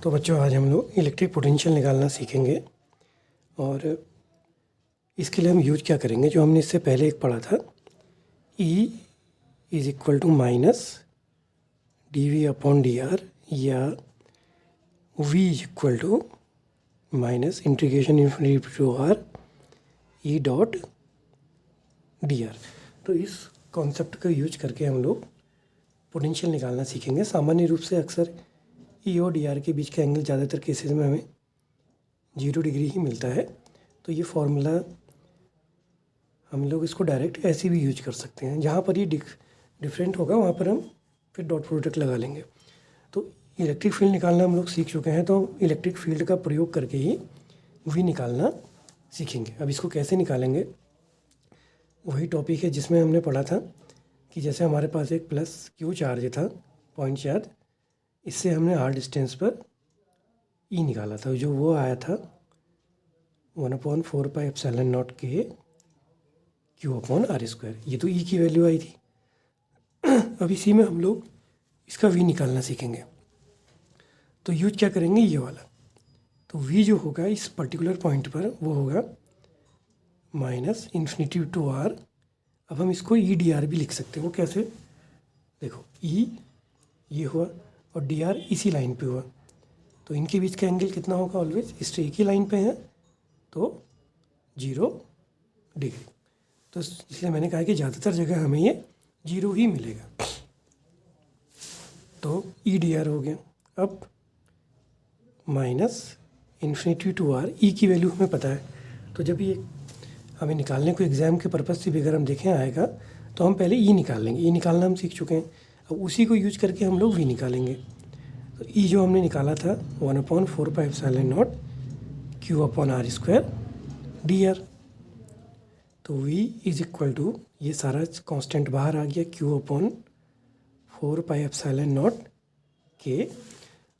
तो बच्चों आज हम लोग इलेक्ट्रिक पोटेंशियल निकालना सीखेंगे और इसके लिए हम यूज क्या करेंगे जो हमने इससे पहले एक पढ़ा था। E is equal to minus d v upon d r या V is equal to minus integration infinity to r E dot d r. तो इस कॉन्सेप्ट का यूज करके हम लोग पोटेंशियल निकालना सीखेंगे। सामान्य रूप से अक्सर ई और डी आर के बीच का एंगल ज़्यादातर केसेस में हमें 0 डिग्री ही मिलता है। तो ये फॉर्मूला हम लोग इसको डायरेक्ट ऐसे भी यूज कर सकते हैं। जहाँ पर ये डिफरेंट होगा वहाँ पर हम फिर डॉट प्रोडक्ट लगा लेंगे। तो इलेक्ट्रिक फील्ड निकालना हम लोग सीख चुके हैं, तो इलेक्ट्रिक फील्ड का प्रयोग करके ही वी निकालना सीखेंगे। अब इसको कैसे निकालेंगे वही टॉपिक है जिसमें हमने पढ़ा था कि जैसे हमारे पास एक प्लस क्यू चार्ज था, पॉइंट चार्ज, इससे हमने आर डिस्टेंस पर ई निकाला था, जो वो आया था 1/4πε0 के क्यू अपॉन आर स्क्वायर। ये तो ई की वैल्यू आई थी। अब इसी में हम लोग इसका वी निकालना सीखेंगे। तो यूज क्या करेंगे, ये वाला। तो वी जो होगा इस पर्टिकुलर पॉइंट पर वो होगा माइनस इन्फिनिटी टू आर। अब हम इसको ई डी आर भी लिख सकते हैं। वो कैसे, देखो ई ये हुआ और डी आर इसी लाइन पे हुआ, तो इनके बीच का एंगल कितना होगा, ऑलवेज इस एक ही लाइन पे है तो 0 डिग्री। तो इसलिए मैंने कहा कि ज़्यादातर जगह हमें ये 0 ही मिलेगा। तो ई डी आर हो गया। अब माइनस इन्फिनिटी टू आर, ई की वैल्यू हमें पता है, तो जब ये हमें निकालने को एग्ज़ाम के पर्पज़ से भी अगर हम देखें आएगा तो हम पहले ई निकाल लेंगे। ई निकालना हम सीख चुके हैं, अब उसी को यूज करके हम लोग वी निकालेंगे। तो ई जो हमने निकाला था 1/4πε0 q upon r square d r. तो वी इज इक्वल टू, ये सारा कांस्टेंट बाहर आ गया, क्यू अपॉन 4πε0 के,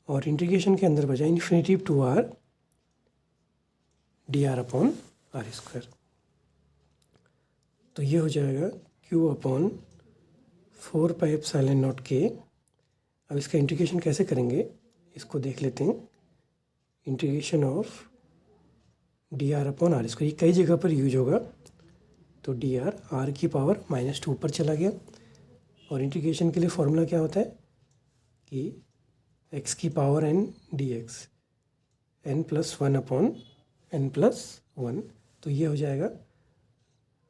और इंटीग्रेशन के अंदर बचा infinity to r d r upon r square. तो ये हो जाएगा क्यू अपॉन 4πε0 के। अब इसका इंटीग्रेशन कैसे करेंगे इसको देख लेते हैं। Integration of d r upon r square, ये कई जगह पर यूज होगा। तो डी आर, आर की पावर -2 ऊपर चला गया, और इंटीग्रेशन के लिए फॉर्मूला क्या होता है कि एक्स की power n D x n+1 upon n+1। तो ये हो जाएगा,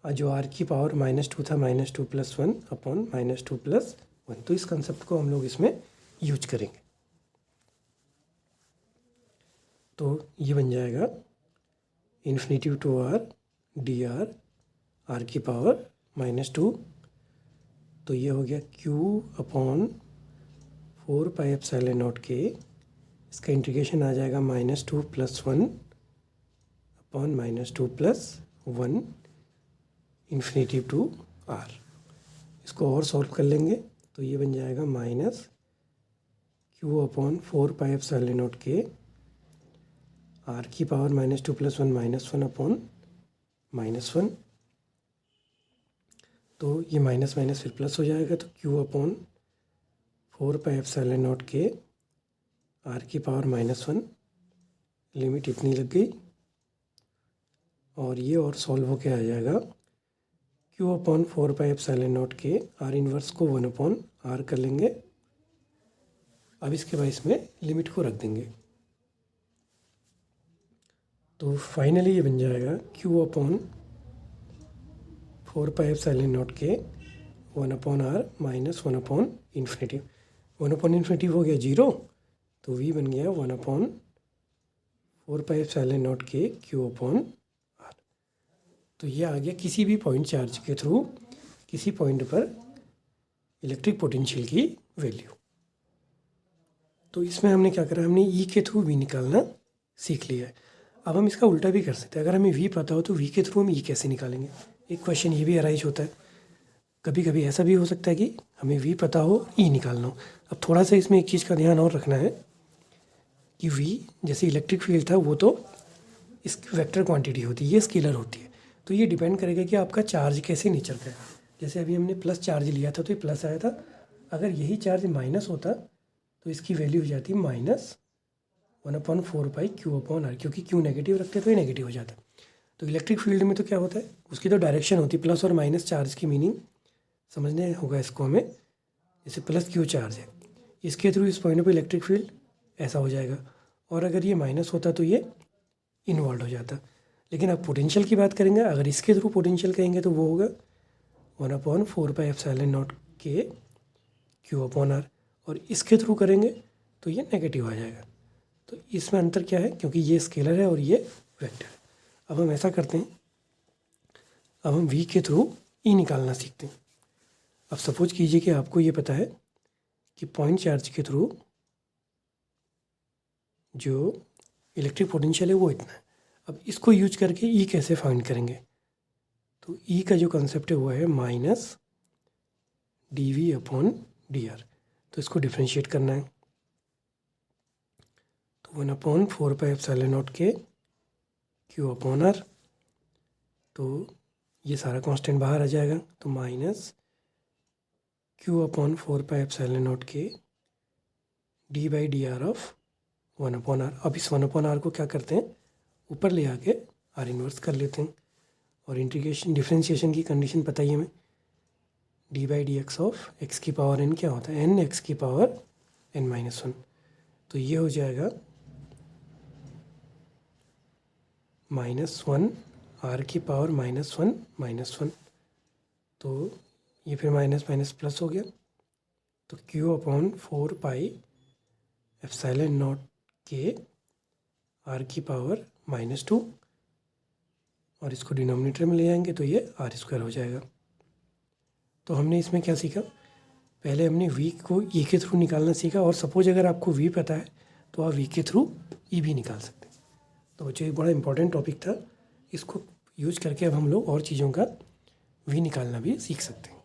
जो आर की पावर -2 था, -2 + 1 अपॉन -2 + 1। तो इस कंसेप्ट को हम लोग इसमें यूज करेंगे। तो ये बन जाएगा infinity to r d r, r की पावर -2। तो ये हो गया क्यू अपॉन 4πε0 के। इसका इंटीग्रेशन आ जाएगा -2 + 1 अपॉन -2 + 1 इन्फिनिटी टू आर। इसको और सॉल्व कर लेंगे तो ये बन जाएगा माइनस क्यू अपॉन 4πε0 के, आर की पावर -2 + 1 -1 अपॉन -1। तो ये माइनस माइनस फिर प्लस हो जाएगा, तो क्यू अपॉन 4πε0 के, आर की पावर -1, लिमिट इतनी लग गई, और ये और सॉल्व होके आ जाएगा क्यू अपॉन 4πε0 के, आर इन्वर्स को 1/r कर लेंगे। अब इसके बाद इसमें लिमिट को रख देंगे। तो फाइनली ये बन जाएगा क्यू अपॉन 4πε0 के 1/r माइनस 1/∞। 1/∞ हो गया 0, तो v बन गया 1/4πε0 के क्यू अपॉन आर। तो ये आ गया किसी भी पॉइंट चार्ज के थ्रू किसी पॉइंट पर इलेक्ट्रिक पोटेंशियल की वैल्यू। तो इसमें हमने क्या करा, हमने ई के थ्रू वी निकालना सीख लिया है। अब हम इसका उल्टा भी कर सकते हैं। अगर हमें वी पता हो तो वी के थ्रू हम ई कैसे निकालेंगे। एक क्वेश्चन ये भी अराइज होता है। कभी कभी ऐसा भी हो सकता है कि हमें वी पता हो, ई निकालना हो। अब थोड़ा सा इसमें एक चीज़ का ध्यान और रखना है कि वी जैसे इलेक्ट्रिक फील्ड था वो तो इस वेक्टर क्वांटिटी होती है, ये स्केलर होती है। तो ये डिपेंड करेगा कि आपका चार्ज कैसे नेचर का है। जैसे अभी हमने प्लस चार्ज लिया था तो ये प्लस आया था। अगर यही चार्ज माइनस होता तो इसकी वैल्यू हो जाती 1/4π Q/R, क्योंकि Q नेगेटिव रखते तो ये नेगेटिव हो जाता। तो इलेक्ट्रिक फील्ड में तो क्या होता है, उसकी तो डायरेक्शन होती है, प्लस और माइनस चार्ज की मीनिंग समझने होगा इसको हमें। जैसे प्लस Q चार्ज है, इसके थ्रू इस पॉइंट पे इलेक्ट्रिक फील्ड ऐसा हो जाएगा, और अगर ये माइनस होता तो ये इन्वॉल्व हो जाता। लेकिन अब पोटेंशियल की बात करेंगे, अगर इसके थ्रू पोटेंशियल कहेंगे तो वो होगा 1/4πε0K Q/R, और इसके थ्रू करेंगे तो ये नेगेटिव आ जाएगा। तो इसमें अंतर क्या है, क्योंकि ये स्केलर है और ये वेक्टर है। अब हम ऐसा करते हैं, अब हम v के थ्रू E निकालना सीखते हैं। अब सपोज कीजिए कि आपको ये पता है कि पॉइंट चार्ज के थ्रू जो इलेक्ट्रिक पोटेंशियल है वो इतना है। अब इसको यूज करके E कैसे फाइंड करेंगे, तो E का जो कंसेप्ट है वो है -dV/dr। तो इसको डिफ्रेंशिएट करना है, तो 1/4πε0K Q/R, तो ये सारा कांस्टेंट बाहर आ जाएगा, तो -Q/4πε0K d/dr ऑफ 1/r। अब इस 1/r को क्या करते हैं, ऊपर ले आके r इन्वर्स कर लेते हैं, और इंटीग्रेशन डिफ्रेंशिएशन की कंडीशन पता ही हमें, d/dx ऑफ x की पावर n क्या होता है, n x की पावर n-1। तो ये हो जाएगा -1 r की पावर -1 तो ये फिर माइनस माइनस प्लस हो गया, तो Q/4πε0K r की पावर -2, और इसको डिनोमिनेटर में ले आएंगे तो ये r² हो जाएगा। तो हमने इसमें क्या सीखा, पहले हमने v को e के थ्रू निकालना सीखा, और सपोज अगर आपको v पता है तो आप v के थ्रू e भी निकाल सकते हैं। तो बच्चों ये बड़ा इंपॉर्टेंट टॉपिक था, इसको यूज करके अब हम लोग और चीज़ों का v निकालना भी सीख सकते हैं।